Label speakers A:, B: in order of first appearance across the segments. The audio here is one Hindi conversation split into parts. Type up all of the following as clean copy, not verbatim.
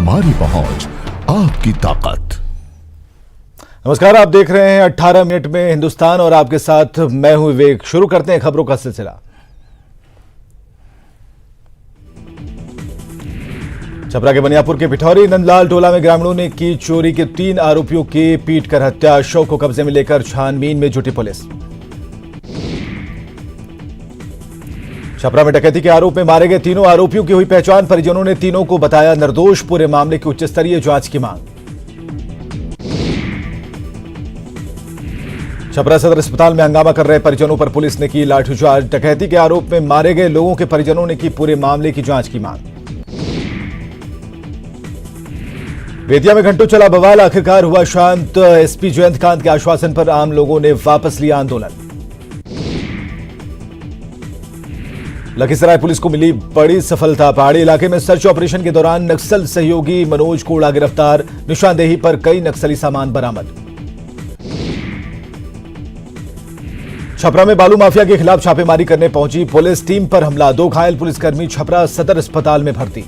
A: हमारी पहुंच, आपकी ताकत।
B: नमस्कार, आप देख रहे हैं 18 मिनट में हिंदुस्तान और आपके साथ मैं हूं विवेक। शुरू करते हैं खबरों का सिलसिला। छपरा के बनियापुर के पिठौरी नंदलाल टोला में ग्रामीणों ने की चोरी के 3 आरोपियों की पीट कर हत्या। शव को कब्जे में लेकर छानबीन में जुटी पुलिस। छपरा में डकैती के आरोप में मारे गए तीनों आरोपियों की हुई पहचान। परिजनों ने तीनों को बताया निर्दोष। पूरे मामले की उच्च स्तरीय जांच की मांग। छपरा सदर अस्पताल में हंगामा कर रहे परिजनों पर पुलिस ने की लाठीचार्ज। डकैती के आरोप में मारे गए लोगों के परिजनों ने की पूरे मामले की जांच की मांग। बेतिया में घंटों चला बवाल, आखिरकार हुआ शांत। एसपी जयंतकांत के आश्वासन पर आम लोगों ने वापस लिया आंदोलन। लखीसराय पुलिस को मिली बड़ी सफलता। पहाड़ी इलाके में सर्च ऑपरेशन के दौरान नक्सल सहयोगी मनोज कोड़ा गिरफ्तार। निशानदेही पर कई नक्सली सामान बरामद। छपरा में बालू माफिया के खिलाफ छापेमारी करने पहुंची पुलिस। टीम पर हमला, 2 घायल पुलिसकर्मी छपरा सदर अस्पताल में भर्ती।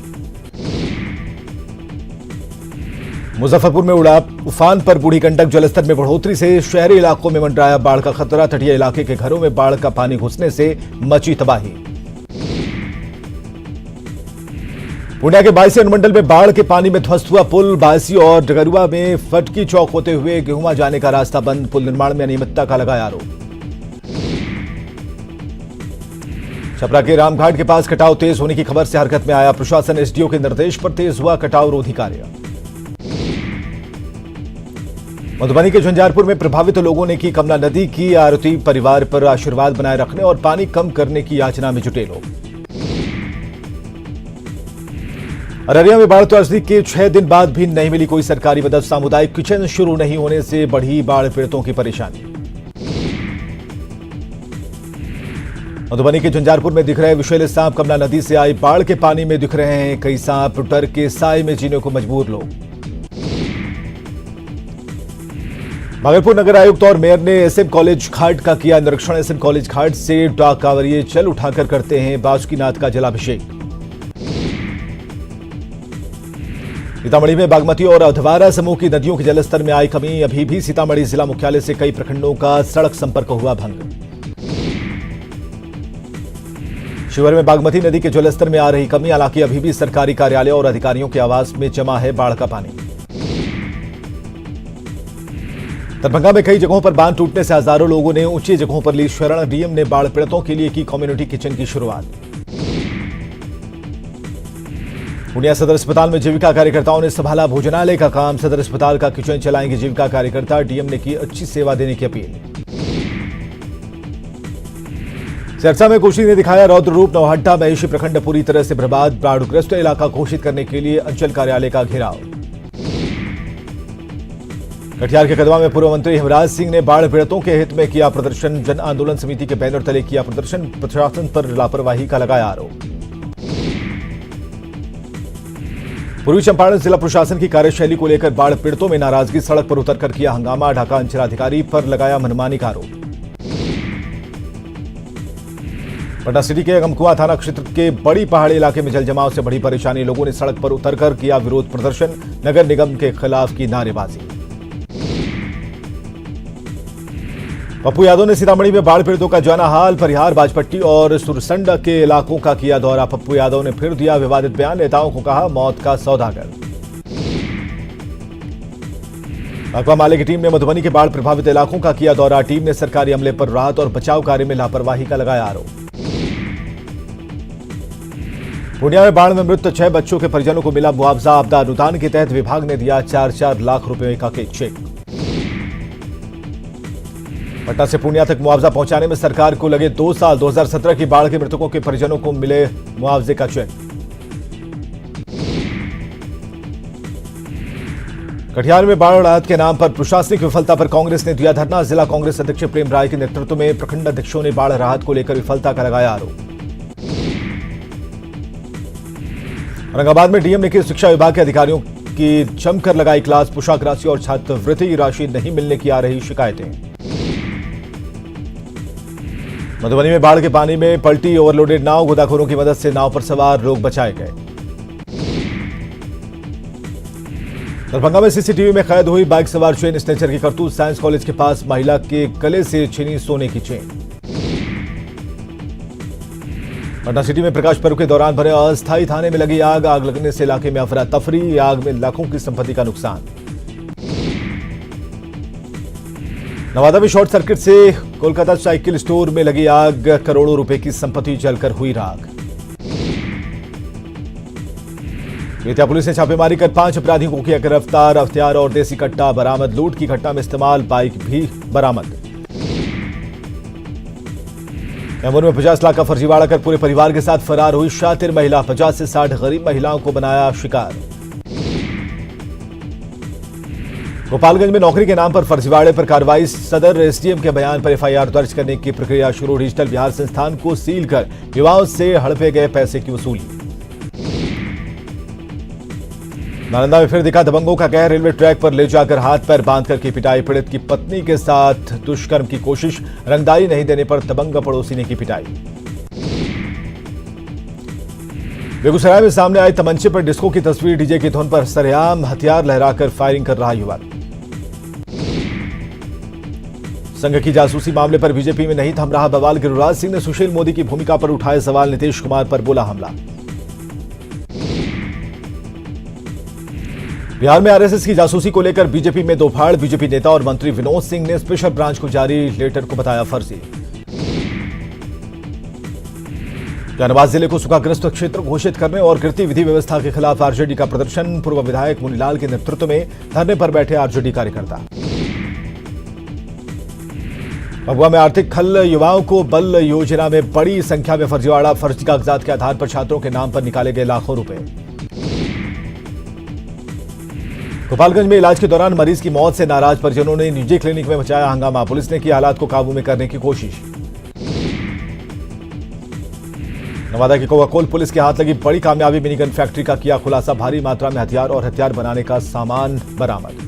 B: मुजफ्फरपुर में उड़ा उफान पर बूढ़ी गंडक, जलस्तर में बढ़ोतरी से शहरी इलाकों में मंडराया बाढ़ का खतरा। तटीय इलाके के घरों में बाढ़ का पानी घुसने से मची तबाही। पूर्णिया के बायसी अनुमंडल में बाढ़ के पानी में ध्वस्त हुआ पुल। बायसी और डगरुआ में फटकी चौक होते हुए गेहुमा जाने का रास्ता बंद। पुल निर्माण में अनियमितता का लगाया आरोप। छपरा के रामघाट के पास कटाव तेज होने की खबर से हरकत में आया प्रशासन। एसडीओ के निर्देश पर तेज हुआ कटाव रोधी कार्य। मधुबनी के झंझारपुर में प्रभावित लोगों ने की कमला नदी की आरती। परिवार पर आशीर्वाद बनाए रखने और पानी कम करने की याचना में जुटे लोग। अररिया में बाढ़ त्रासदी के 6 दिन बाद भी नहीं मिली कोई सरकारी मदद। सामुदायिक किचन शुरू नहीं होने से बढ़ी बाढ़ पीड़ितों की परेशानी। मधुबनी के झंझारपुर में दिख रहे विषैले सांप। कमला नदी से आई बाढ़ के पानी में दिख रहे हैं कई सांप। डर के साए में जीने को मजबूर लोग। भागलपुर नगर आयुक्त और मेयर ने एसएम कॉलेज घाट का किया निरीक्षण। एसएम कॉलेज घाट से डाक कांवरिये चल उठाकर करते हैं बासुकीनाथ का जलाभिषेक। सीतामढ़ी में बागमती और अधवारा समूह की नदियों के जलस्तर में आई कमी। अभी भी सीतामढ़ी जिला मुख्यालय से कई प्रखंडों का सड़क संपर्क हुआ भंग। शिवहर में बागमती नदी के जलस्तर में आ रही कमी। हालांकि अभी भी सरकारी कार्यालय और अधिकारियों के आवास में जमा है बाढ़ का पानी। दरभंगा में कई जगहों पर बांध टूटने से हजारों लोगों ने ऊंची जगहों पर ली शरण। डीएम ने बाढ़ पीड़ितों के लिए की कम्युनिटी किचन की शुरुआत। पूर्णिया सदर अस्पताल में जीविका कार्यकर्ताओं ने संभाला भोजनालय का काम। सदर अस्पताल का किचन चलाएंगे जीविका कार्यकर्ता। डीएम ने की अच्छी सेवा देने की अपील। सिरसा में कोशी ने दिखाया रौद्र रूप। नौहट्टा महेशी प्रखंड पूरी तरह से बर्बाद। बाढ़ग्रस्त इलाका घोषित करने के लिए अंचल कार्यालय का घेराव। कटिहार के कदवा में पूर्व मंत्री हेमराज सिंह ने बाढ़ पीड़ितों के हित में किया प्रदर्शन। जन आंदोलन समिति के बैनर तले किया प्रदर्शन। प्रशासन पर लापरवाही का लगाया आरोप। पूर्वी चंपारण जिला प्रशासन की कार्यशैली को लेकर बाढ़ पीड़ितों में नाराजगी। सड़क पर उतरकर किया हंगामा। ढाका अंचलाधिकारी पर लगाया मनमानी का आरोप। पटना सिटी के अगमकुआं थाना क्षेत्र के बड़ी पहाड़ी इलाके में जलजमाव से बड़ी परेशानी। लोगों ने सड़क पर उतरकर किया विरोध प्रदर्शन। नगर निगम के खिलाफ की नारेबाजी। पप्पू यादव ने सीतामढ़ी में बाढ़ पीड़ितों का जाना हाल। परिहार, बाजपट्टी और सुरसंडा के इलाकों का किया दौरा। पप्पू यादव ने फिर दिया विवादित बयान। नेताओं को कहा मौत का सौदागर। भाकपा माले की टीम ने मधुबनी के बाढ़ प्रभावित इलाकों का किया दौरा। टीम ने सरकारी अमले पर राहत और बचाव कार्य में लापरवाही का लगाया आरोप। पूर्णिया में बाढ़ में मृत 6 बच्चों के परिजनों को मिला मुआवजा। आपदा अनुदान के तहत विभाग ने दिया 4-4 लाख रुपए का चेक। पटना से पूर्णिया तक मुआवजा पहुंचाने में सरकार को लगे 2 साल। 2017 की बाढ़ के मृतकों के परिजनों को मिले मुआवजे का चेक। कटिहार में बाढ़ राहत के नाम पर प्रशासनिक विफलता पर कांग्रेस ने दिया धरना। जिला कांग्रेस अध्यक्ष प्रेम राय के नेतृत्व में प्रखंड अध्यक्षों ने बाढ़ राहत को लेकर विफलता का लगाया आरोप। औरंगाबाद में डीएम ने की शिक्षा विभाग के अधिकारियों की जमकर लगाई क्लास। पोशाक राशि और छात्रवृत्ति राशि नहीं मिलने की आ रही शिकायतें। मधुबनी में बाढ़ के पानी में पलटी ओवरलोडेड नाव। गोताखोरों की मदद से नाव पर सवार लोग बचाए गए। दरभंगा में सीसीटीवी में कैद हुई बाइक सवार चेन स्नेचर की करतूत। साइंस कॉलेज के पास महिला के गले से छीनी सोने की चेन। पटना सिटी में प्रकाश पर्व के दौरान भरे अस्थायी थाने में लगी आग लगने से इलाके में अफरा तफरी। आग में लाखों की संपत्ति का नुकसान। नवादा में शॉर्ट सर्किट से कोलकाता साइकिल स्टोर में लगी आग, करोड़ों रुपए की संपत्ति जलकर हुई राख। बेतिया पुलिस ने छापेमारी कर 5 अपराधियों को किया गिरफ्तार। हथियार और देसी कट्टा बरामद। लूट की घटना में इस्तेमाल बाइक भी बरामद। कैमूर में 50 लाख का फर्जीवाड़ा कर पूरे परिवार के साथ फरार हुई शातिर महिला। 50 से 60 गरीब महिलाओं को बनाया शिकार। गोपालगंज में नौकरी के नाम पर फर्जीवाड़े पर कार्रवाई। सदर एसडीएम के बयान पर एफआईआर दर्ज करने की प्रक्रिया शुरू। डिजिटल बिहार संस्थान को सील कर युवाओं से हड़पे गए पैसे की वसूली। नालंदा में फिर दिखा दबंगों का कहर। रेलवे ट्रैक पर ले जाकर हाथ पैर बांधकर की पिटाई। पीड़ित की पत्नी के साथ दुष्कर्म की कोशिश। रंगदारी नहीं देने पर दबंग पड़ोसी ने की पिटाई। बेगूसराय में सामने आई तमंचे पर डिस्को की तस्वीर। डीजे की धुन पर सरेआम हथियार लहराकर फायरिंग कर रहा युवक। संघ की जासूसी मामले पर बीजेपी में नहीं थम रहा बवाल। गिरिराज सिंह ने सुशील मोदी की भूमिका पर उठाए सवाल। नीतीश कुमार पर बोला हमला। बिहार में आरएसएस की जासूसी को लेकर बीजेपी में दो फाड़। बीजेपी नेता और मंत्री विनोद सिंह ने स्पेशल ब्रांच को जारी लेटर को बताया फर्जी। जहानाबाद जिले को सूखाग्रस्त क्षेत्र घोषित करने और गिरती विधि व्यवस्था के खिलाफ आरजेडी का प्रदर्शन। पूर्व विधायक मुनीलाल के नेतृत्व में धरने पर बैठे आरजेडी कार्यकर्ता। भभुआ में आर्थिक खल। युवाओं को बल योजना में बड़ी संख्या में फर्जीवाड़ा। फर्जी कागजात के आधार पर छात्रों के नाम पर निकाले गए लाखों रुपए। गोपालगंज में इलाज के दौरान मरीज की मौत से नाराज परिजनों ने निजी क्लिनिक में मचाया हंगामा। पुलिस ने की हालात को काबू में करने की कोशिश। नवादा की कोकाकोल पुलिस के हाथ लगी बड़ी कामयाबी। मिनीगन फैक्ट्री का किया खुलासा। भारी मात्रा में हथियार और हथियार बनाने का सामान बरामद।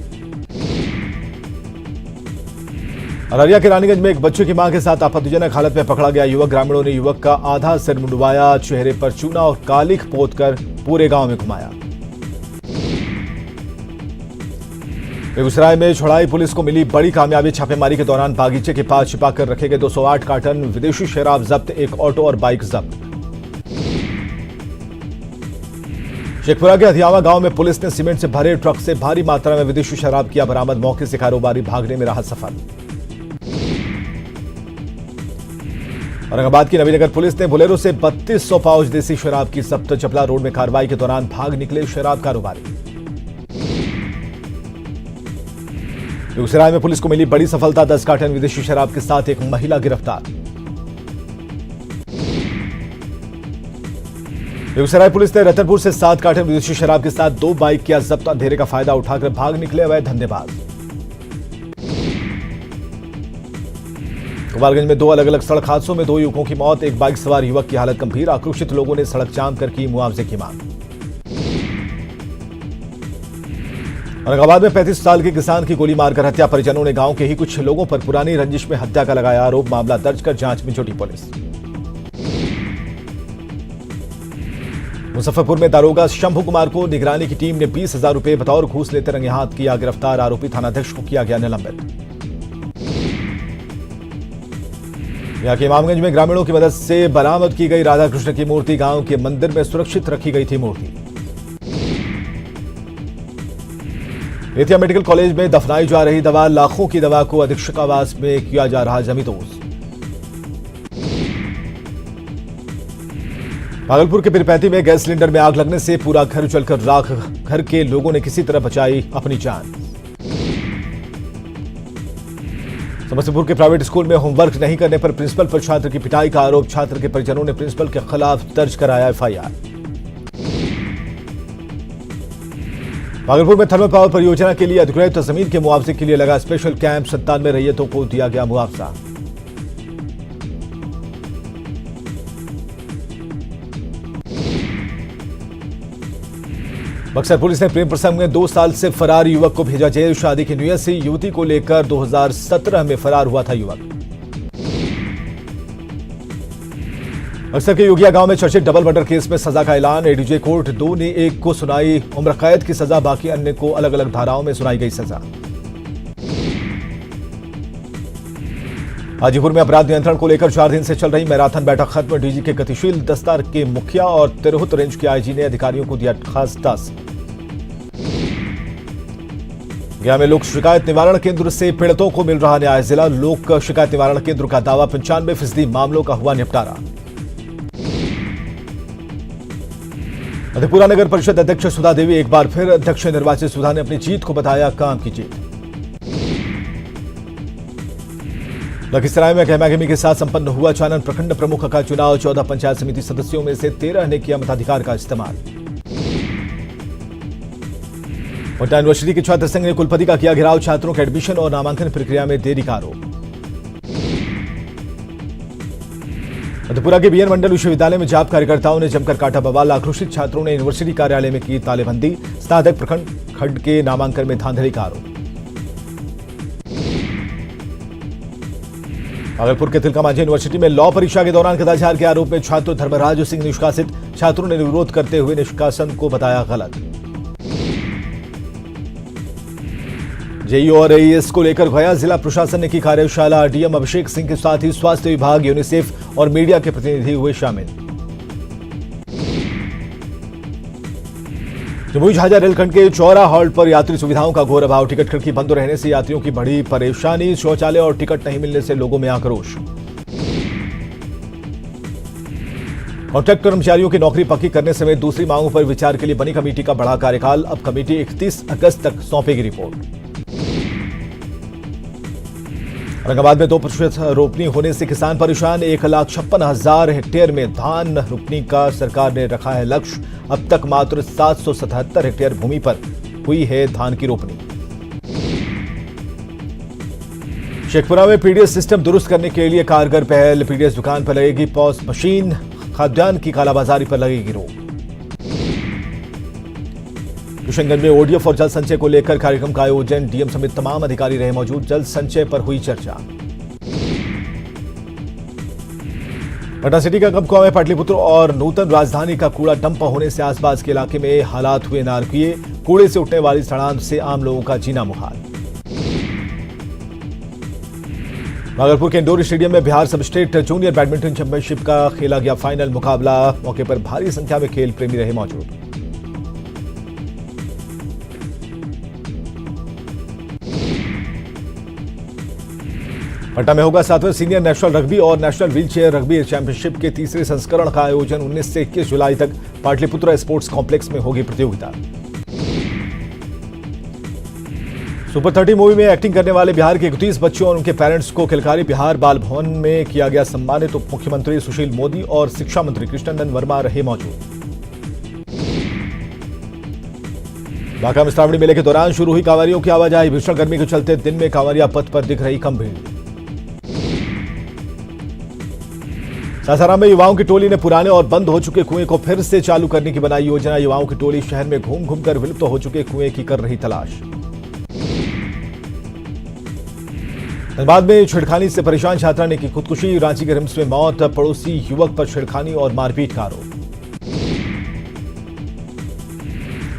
B: अररिया के रानीगंज में एक बच्चे की मां के साथ आपत्तिजनक हालत में पकड़ा गया युवक। ग्रामीणों ने युवक का आधा सिर मुंडवाया, चेहरे पर चूना और कालिख पोतकर पूरे गांव में घुमाया। बेगूसराय में छुड़ाई पुलिस को मिली बड़ी कामयाबी। छापेमारी के दौरान बागीचे के पास छिपाकर रखे गए 208 कार्टन विदेशी शराब जब्त। एक ऑटो और बाइक जब्त। शेखपुरा के हथियावा गांव में पुलिस ने सीमेंट से भरे ट्रक से भारी मात्रा में विदेशी शराब किया बरामद। मौके से कारोबारी भागने में रहा सफल। औरंगाबाद की नवीनगर पुलिस ने बोलेरो से 3200 पाउच देसी शराब की जब्त। चपला रोड में कार्रवाई के दौरान भाग निकले शराब कारोबारी। बेगूसराय में पुलिस को मिली बड़ी सफलता। 10 कार्टन विदेशी शराब के साथ एक महिला गिरफ्तार। बेगूसराय पुलिस ने रतनपुर से 7 कार्टन विदेशी शराब के साथ 2 बाइक किया जब्त। अंधेरे का फायदा उठाकर भाग निकले अवैध धंधेबाज। गोपालगंज में 2 अलग अलग सड़क हादसों में 2 युवकों की मौत। एक बाइक सवार युवक की हालत गंभीर। आक्रोशित लोगों ने सड़क जाम कर की मुआवजे की मांग। औरंगाबाद में 35 साल के किसान की गोली मारकर हत्या। परिजनों ने गांव के ही कुछ लोगों पर पुरानी रंजिश में हत्या का लगाया आरोप। मामला दर्ज कर जांच में जुटी पुलिस। मुजफ्फरपुर में दारोगा शंभू कुमार को निगरानी की टीम ने 20,000 रुपए बतौर घूस लेते रंगे हाथ किया गिरफ्तार। आरोपी थानाध्यक्ष को किया गया निलंबित। यहां के इमामगंज में ग्रामीणों की मदद से बरामद की गई राधा कृष्ण की मूर्ति। गांव के मंदिर में सुरक्षित रखी गई थी मूर्ति। बेतिया मेडिकल कॉलेज में दफनाई जा रही दवा। लाखों की दवा को अधीक्षकावास में किया जा रहा जमींदोज। भागलपुर के पिरपैंती में गैस सिलेंडर में आग लगने से पूरा घर जलकर राख। घर के लोगों ने किसी तरह बचाई अपनी जान। समस्तीपुर के प्राइवेट स्कूल में होमवर्क नहीं करने पर प्रिंसिपल पर छात्र की पिटाई का आरोप। छात्र के परिजनों ने प्रिंसिपल के खिलाफ दर्ज कराया एफआईआर। भागलपुर में थर्मल पावर परियोजना के लिए अधिग्रहित जमीन के मुआवजे के लिए लगा स्पेशल कैंप। 97 रैयतों को दिया गया मुआवजा। बक्सर पुलिस ने प्रेम प्रसंग में 2 साल से फरार युवक को भेजा जेल। शादी की नीयत से युवती को लेकर 2017 में फरार हुआ था युवक। बक्सर के योगिया गांव में चर्चित डबल मर्डर केस में सजा का ऐलान। एडीजे कोर्ट 2 ने एक को सुनाई उम्र कैद की सजा, बाकी अन्य को अलग अलग धाराओं में सुनाई गई सजा। हाजीपुर में अपराध नियंत्रण को लेकर 4 दिन से चल रही मैराथन बैठक खत्म। डीजी के गतिशील दस्ता के मुखिया और तिरहुत रेंज के आईजी ने अधिकारियों को दिया खास टास्क। गया में लोक शिकायत निवारण केंद्र से पीड़ितों को मिल रहा न्याय। जिला लोक शिकायत निवारण केंद्र का दावा 95% मामलों का हुआ निपटारा। मधेपुरा नगर परिषद अध्यक्ष सुधा देवी एक बार फिर अध्यक्ष निर्वाचित। सुधा ने अपनी जीत को बताया काम की जीत। लखीसराय में गहमागहमी के साथ संपन्न हुआ चानन प्रखंड प्रमुख का चुनाव। 14 पंचायत समिति सदस्यों में से 13 ने किया मताधिकार का इस्तेमाल। पटना यूनिवर्सिटी के छात्र संघ ने कुलपति का किया घेराव। छात्रों के एडमिशन और नामांकन प्रक्रिया में देरी का आरोप। मधेपुरा के बीएन मंडल विश्वविद्यालय में जाप कार्यकर्ताओं ने जमकर काटा बवाल। आक्रोशित छात्रों ने यूनिवर्सिटी कार्यालय में की तालेबंदी। स्नातक प्रखंड खंड के नामांकन में धांधली का आरोप। भागलपुर के तिलका मांझी यूनिवर्सिटी में लॉ परीक्षा के दौरान कदाचार के आरोप में छात्र धर्मराज सिंह निष्कासित। छात्रों ने विरोध करते हुए निष्कासन को बताया गलत। जेईई और एईएस को लेकर गया जिला प्रशासन ने की कार्यशाला। डीएम अभिषेक सिंह के साथ ही स्वास्थ्य विभाग, यूनिसेफ और मीडिया के प्रतिनिधि हुए शामिल। जमुई झाझा रेलखंड के चौरा हॉल्ट पर यात्री सुविधाओं का घोर अभाव। टिकट खिड़की बंद रहने से यात्रियों की बड़ी परेशानी। शौचालय और टिकट नहीं मिलने से लोगों में आक्रोश। कॉन्ट्रैक्ट कर्मचारियों की नौकरी पक्की करने समेत दूसरी मांगों पर विचार के लिए बनी कमेटी का बढ़ा कार्यकाल। अब कमेटी 31 अगस्त तक सौंपेगी रिपोर्ट। औरंगाबाद में 2% रोपनी होने से किसान परेशान। 1,56,000 हेक्टेयर में धान रोपनी का सरकार ने रखा है लक्ष्य। अब तक मात्र 777 हेक्टेयर भूमि पर हुई है धान की रोपनी। शेखपुरा में पीडीएस सिस्टम दुरुस्त करने के लिए कारगर पहल। पीडीएस दुकान पर लगेगी पॉस मशीन। खाद्यान्न की कालाबाजारी पर लगेगी रोक। किशनगंज में ओडीएफ और जल संचय को लेकर कार्यक्रम का आयोजन। डीएम समेत तमाम अधिकारी रहे मौजूद। जल संचय पर हुई चर्चा। पटना सिटी का कमकुआ में पाटलिपुत्र और नूतन राजधानी का कूड़ा डंप होने से आसपास के इलाके में हालात हुए नारकीय। कूड़े से उठने वाली सड़ांध से आम लोगों का जीना मुहाल। भागलपुर के इंडोर स्टेडियम में बिहार सब स्टेट जूनियर बैडमिंटन चैंपियनशिप का खेला गया फाइनल मुकाबला। मौके पर भारी संख्या में खेल प्रेमी रहे मौजूद। पटना में होगा 7वें सीनियर नेशनल रग्बी और नेशनल व्हीलचेयर रग्बी चैंपियनशिप के तीसरे संस्करण का आयोजन। 19 से 21 जुलाई तक पाटलिपुत्र स्पोर्ट्स कॉम्प्लेक्स में होगी प्रतियोगिता। सुपर 30 मूवी में एक्टिंग करने वाले बिहार के 31 बच्चों और उनके पेरेंट्स को किलकारी बिहार बाल भवन में किया गया सम्मानित। उप मुख्यमंत्री सुशील मोदी और शिक्षा मंत्री कृष्णनंदन वर्मा रहे मौजूद। बांका में श्रावणी मेले के दौरान शुरू हुई कांवरियों की आवाजाही। भीषण गर्मी के चलते दिन में कांवरिया पथ पर दिख रही कम भीड़। सासाराम में युवाओं की टोली ने पुराने और बंद हो चुके कुएं को फिर से चालू करने की बनाई योजना। युवाओं की टोली शहर में घूम घूमकर विलुप्त हो चुके कुएं की कर रही तलाश। धनबाद में छेड़खानी से परेशान छात्रा ने की खुदकुशी। रांची के रिम्स में मौत। पड़ोसी युवक पर छेड़खानी और मारपीट का आरोप।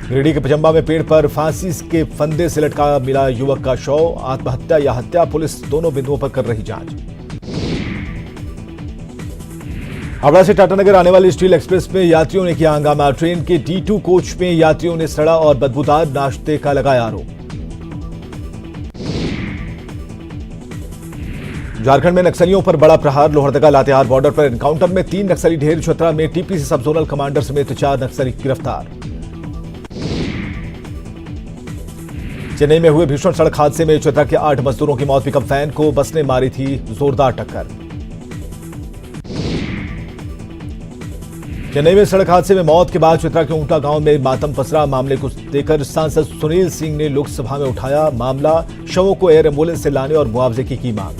B: गिरिडीह के पचम्बा में पेड़ पर फांसी के फंदे से लटका मिला युवक का शव। आत्महत्या या हत्या, पुलिस दोनों बिंदुओं पर कर रही जांच। हावड़ा से टाटानगर आने वाली स्टील एक्सप्रेस में यात्रियों ने किया हंगामा। ट्रेन के D2 कोच में यात्रियों ने सड़ा और बदबूदार नाश्ते का लगाया आरोप। झारखंड में नक्सलियों पर बड़ा प्रहार। लोहरदगा लातेहार बॉर्डर पर एनकाउंटर में 3 नक्सली ढेर। चतरा में टीपीसी सब जोनल कमांडर समेत 4 नक्सली गिरफ्तार। चेन्नई में हुए भीषण सड़क हादसे में चतरा के 8 मजदूरों की मौत। पिकअप वैन को बस ने मारी थी जोरदार टक्कर। चेन्नई में सड़क हादसे में मौत के बाद चतरा के ऊंटा गांव में मातम पसरा। मामले को लेकर सांसद सुनील सिंह ने लोकसभा में उठाया मामला। शवों को एयर एम्बुलेंस से लाने और मुआवजे की मांग।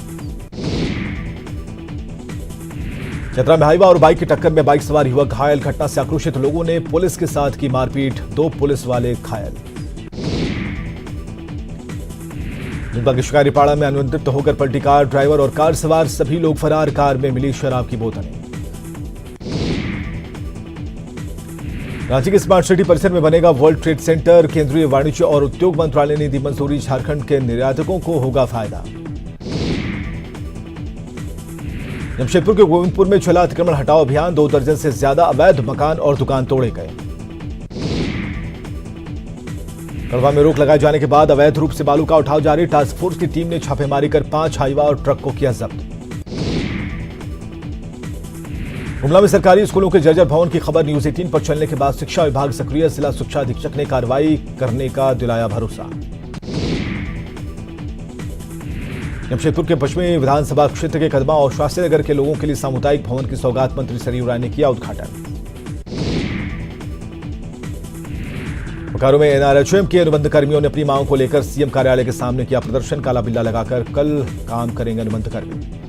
B: चतरा में हाईवा और बाइक की टक्कर में बाइक सवार युवक घायल। घटना से आक्रोशित लोगों ने पुलिस के साथ की मारपीट। 2 पुलिस वाले घायल। दुमका के शिकारीपाड़ा में अनियंत्रित होकर पलटी कार। ड्राइवर और कार सवार सभी लोग फरार। कार में मिली शराब की बोतलें। रांची के स्मार्ट सिटी परिसर में बनेगा वर्ल्ड ट्रेड सेंटर। केंद्रीय वाणिज्य और उद्योग मंत्रालय ने दी मंजूरी। झारखंड के निर्यातकों को होगा फायदा। जमशेदपुर के गोविंदपुर में चला अतिक्रमण हटाओ अभियान। 2 दर्जन से ज्यादा अवैध मकान और दुकान तोड़े गए। कड़वा में रोक लगाए जाने के बाद अवैध रूप से बालू का उठाव जारी। टास्क फोर्स की टीम ने छापेमारी कर 5 हाईवा और ट्रक को किया जब्त। गुमला में सरकारी स्कूलों के जर्जर भवन की खबर न्यूज 18 पर चलने के बाद शिक्षा विभाग सक्रिय। जिला शिक्षा अधीक्षक ने कार्रवाई करने का दिलाया भरोसा। जमशेदपुर के पश्चिमी विधानसभा क्षेत्र के कदमा और शास्त्री नगर के लोगों के लिए सामुदायिक भवन की सौगात मंत्री सरयू राय ने किया उद्घाटन। बोकारो में एनआरएचएम के अनुबंध कर्मियों ने अपनी मांगों को लेकर सीएम कार्यालय के सामने किया प्रदर्शन। काला बिल्ला लगाकर कल काम करेंगे अनुबंध कर्मी।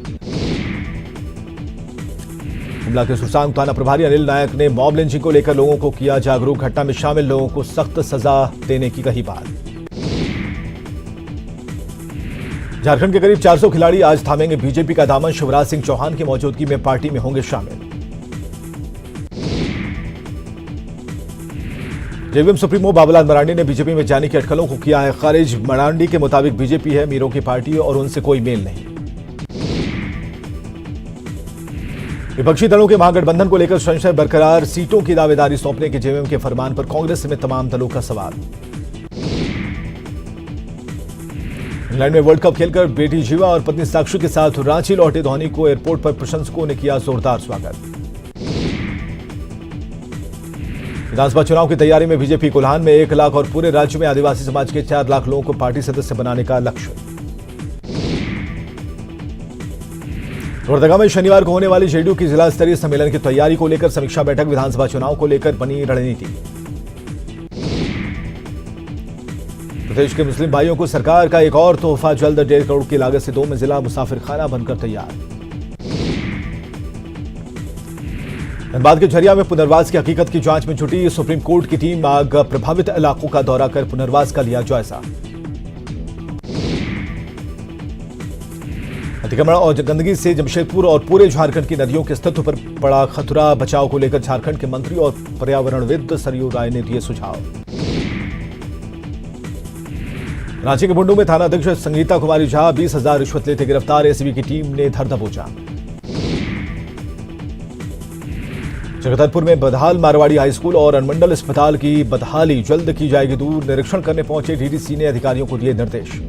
B: गुमला के सुरसांग थाना प्रभारी अनिल नायक ने मॉब लिंचिंग को लेकर लोगों को किया जागरूक। घटना में शामिल लोगों को सख्त सजा देने की कही बात। झारखंड के करीब 400 खिलाड़ी आज थामेंगे बीजेपी का दामन। शिवराज सिंह चौहान की मौजूदगी में पार्टी में होंगे शामिल। जेवीएम सुप्रीमो बाबूलाल मरांडी ने बीजेपी में जाने की अटकलों को किया है खारिज। मरांडी के मुताबिक बीजेपी है मीरों की पार्टी और उनसे कोई मेल नहीं। विपक्षी दलों के महागठबंधन को लेकर संशय बरकरार। सीटों की दावेदारी सौंपने के जेवीएम के फरमान पर कांग्रेस में तमाम दलों का सवाल। इंग्लैंड में वर्ल्ड कप खेलकर बेटी जीवा और पत्नी साक्षी के साथ रांची लौटे धोनी को एयरपोर्ट पर प्रशंसकों ने किया जोरदार स्वागत। विधानसभा चुनाव की तैयारी में बीजेपी कोल्हान में 1 लाख और पूरे राज्य में आदिवासी समाज के 4 लाख लोगों को पार्टी सदस्य बनाने का लक्ष्य। लोहरदगा में शनिवार को होने वाली जेडीयू की जिला स्तरीय सम्मेलन की तैयारी को लेकर समीक्षा बैठक। विधानसभा चुनाव को लेकर बनी रणनीति। प्रदेश के मुस्लिम भाइयों को सरकार का एक और तोहफा जल्द। 1.5 करोड़ की लागत से 2 मंजिला मुसाफिरखाना बनकर तैयार। धनबाद के झरिया में पुनर्वास की हकीकत की जांच में जुटी सुप्रीम कोर्ट की टीम। आग प्रभावित इलाकों का दौरा कर पुनर्वास का लिया जायजा। अतिक्रमण और गंदगी से जमशेदपुर और पूरे झारखंड की नदियों के अस्तित्व पर पड़ा खतरा। बचाव को लेकर झारखंड के मंत्री और पर्यावरणविद सरयू राय ने दिए सुझाव। रांची के बुंडू में थाना अध्यक्ष संगीता कुमारी झा 20,000 रिश्वत लेते गिरफ्तार। एसीबी की टीम ने धर दबोचा। जगदलपुर में बदहाल मारवाड़ी हाई स्कूल और अनुमंडल अस्पताल की बदहाली जल्द की जाएगी दूर। निरीक्षण करने पहुंचे डीडीसी ने अधिकारियों को दिए निर्देश।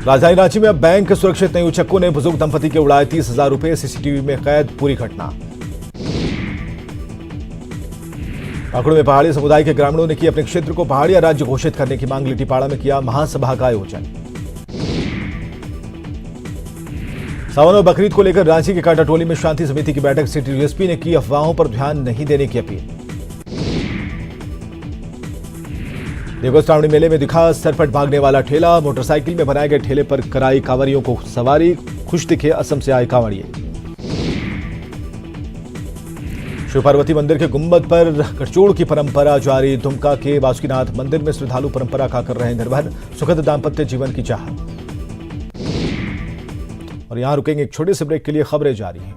B: राजधानी रांची में अब बैंक सुरक्षित नहीं। उचक्कों ने बुजुर्ग दंपति के उड़ाए 30,000 रुपए। सीसीटीवी में कैद पूरी घटना। काकड़ू में पहाड़ी समुदाय के ग्रामीणों ने की अपने क्षेत्र को पहाड़िया राज्य घोषित करने की मांग। लिट्टीपाड़ा में किया महासभा का आयोजन। सावन और बकरीद को लेकर रांची के काटाटोली में शांति समिति की बैठक। सिटी डीएसपी ने की अफवाहों पर ध्यान नहीं देने की अपील। देवगढ़ श्रावणी मेले में दिखा सरपट भागने वाला ठेला। मोटरसाइकिल में बनाए गए ठेले पर कराई कांवरियों को सवारी। खुश दिखे असम से आए कांवड़िए। शिव पार्वती मंदिर के गुंबद पर गठजोड़ की परंपरा जारी। दुमका के बासुकीनाथ मंदिर में श्रद्धालु परंपरा का कर रहे हैं निर्भर। सुखद दाम्पत्य जीवन की चाहत। और यहां रुकेंगे एक छोटे से ब्रेक के लिए। खबरें जारी हैं।